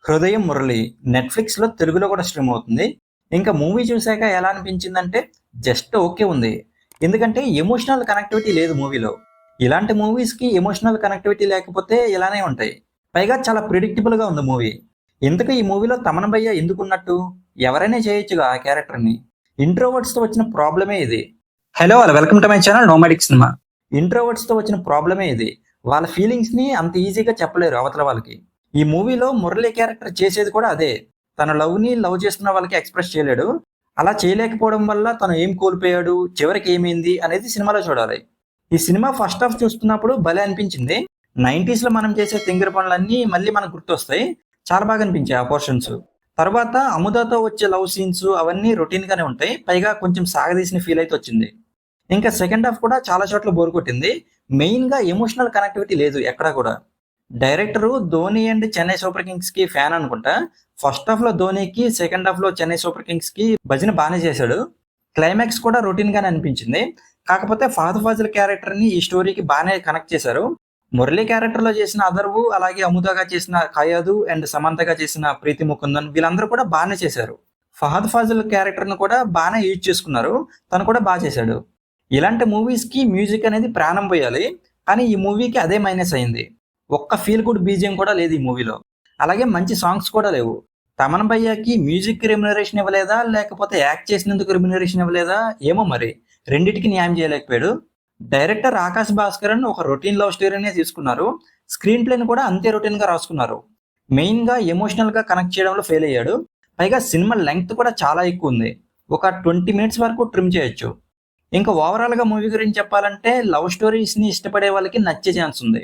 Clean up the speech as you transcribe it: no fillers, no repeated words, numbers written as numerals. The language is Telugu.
హృదయం మురళి నెట్‌ఫ్లిక్స్‌లో తెలుగులో కూడా స్ట్రీమ్ అవుతుంది. ఇంకా మూవీ చూసాక ఎలా అనిపించిందంటే జస్ట్ ఓకే ఉంది. ఎందుకంటే ఎమోషనల్ కనెక్టివిటీ లేదు మూవీలో. ఇలాంటి మూవీస్‌కి ఎమోషనల్ కనెక్టివిటీ లేకపోతే ఇలానే ఉంటాయి. పైగా చాలా ప్రిడిక్టబుల్‌గా ఉంది మూవీ. ఇంతకు ఈ మూవీలో తమన్ భయ్య ఎందుకున్నట్టు? ఎవరైనా చేయొచ్చుగా ఆ క్యారెక్టర్‌ని. ఇంట్రోవర్ట్స్‌తో వచ్చిన ప్రాబ్లమే ఇది. Hello all welcome to my channel nomadic cinema. ఇంట్రోవర్ట్స్‌తో వచ్చిన ప్రాబ్లమే ఇది. వాళ్ళ ఫీలింగ్స్‌ని అంత ఈజీగా చెప్పలేరు అవతల వాళ్ళకి. ఈ మూవీలో మురళి క్యారెక్టర్ చేసేది కూడా అదే. తన లవ్‌ని లవ్ చేస్తున్న వాళ్ళకి ఎక్స్‌ప్రెస్ చేయలేడు. అలా చేయలేకపోవడం వల్ల తను ఏం కోల్పోయాడు, చివరికి ఏమైంది అనేది సినిమాలో చూడాలి. ఈ సినిమా ఫస్ట్ హాఫ్ చూస్తున్నప్పుడు భలే అనిపించింది. 90స్‌లో మనం చేసే తింగర పనులన్నీ మళ్ళీ మనకు గుర్తొస్తాయి. చాలా బాగా అనిపించాయి ఆ పోర్షన్స్. తర్వాత అముదతో వచ్చే లవ్ సీన్స్ అవన్నీ రొటీన్ గానే ఉంటాయి. పైగా కొంచెం సాగదీసిన ఫీల్ అయితే వచ్చింది. ఇంకా సెకండ్ హాఫ్ కూడా చాలా చోట్ల బోర్ కొట్టింది. మెయిన్‌గా ఎమోషనల్ కనెక్టివిటీ లేదు ఎక్కడా కూడా. Director Dhoni and Chennai super Kings కి ఫ్యాన్ అనుకుంటా. ఫస్ట్ హాఫ్ లో ధోనికి, సెకండ్ హాఫ్ లో చెన్నై సూపర్ కింగ్స్ కి భజన బాగానే చేశాడు. క్లైమాక్స్ కూడా రొటీన్ గానే అనిపించింది. కాకపోతే ఫహద్ ఫాజిల్ క్యారెక్టర్ ని ఈ స్టోరీకి బాగానే కనెక్ట్ చేశారు. మురళి క్యారెక్టర్ లో చేసిన అదర్వు, అలాగే అముదాగా చేసిన ఖయాదు అండ్ సమంతగా చేసిన ప్రీతి ముకుందన్ వీళ్ళందరూ కూడా బాగానే చేశారు. ఫహద్ ఫాజిల్ క్యారెక్టర్ ను కూడా బాగానే యూజ్ చేసుకున్నారు. తను కూడా బాగా చేశాడు. ఇలాంటి మూవీస్ కి మ్యూజిక్ అనేది ప్రాణం పోయాలి. కానీ ఈ మూవీకి అదే మైనస్ అయింది. ఒక్క ఫీల్ గుడ్ బీజిఎం కూడా లేదు ఈ మూవీలో. అలాగే మంచి సాంగ్స్ కూడా లేవు. తమన్ భయ్యాకి మ్యూజిక్ రెమ్యునరేషన్ ఇవ్వలేదా, లేకపోతే యాక్ట్ చేసినందుకు రెమ్యునరేషన్ ఇవ్వలేదా ఏమో మరి. రెండిటికి న్యాయం చేయలేకపోయాడు. డైరెక్టర్ ఆకాశ్ భాస్కరన్ ఒక రొటీన్ లవ్ స్టోరీనే తీసుకున్నారు. స్క్రీన్ ప్లేని కూడా అంతే రొటీన్ గా రాసుకున్నారు. మెయిన్ గా ఎమోషనల్ గా కనెక్ట్ చేయడంలో ఫెయిల్ అయ్యాడు. పైగా సినిమా లెంగ్త్ కూడా చాలా ఎక్కువ ఉంది. ఒక 20 మినిట్స్ వరకు ట్రిమ్ చేయొచ్చు. ఇంకా ఓవరాల్ గా మూవీ గురించి చెప్పాలంటే లవ్ స్టోరీస్ ని ఇష్టపడే వాళ్ళకి నచ్చే ఛాన్స్ ఉంది.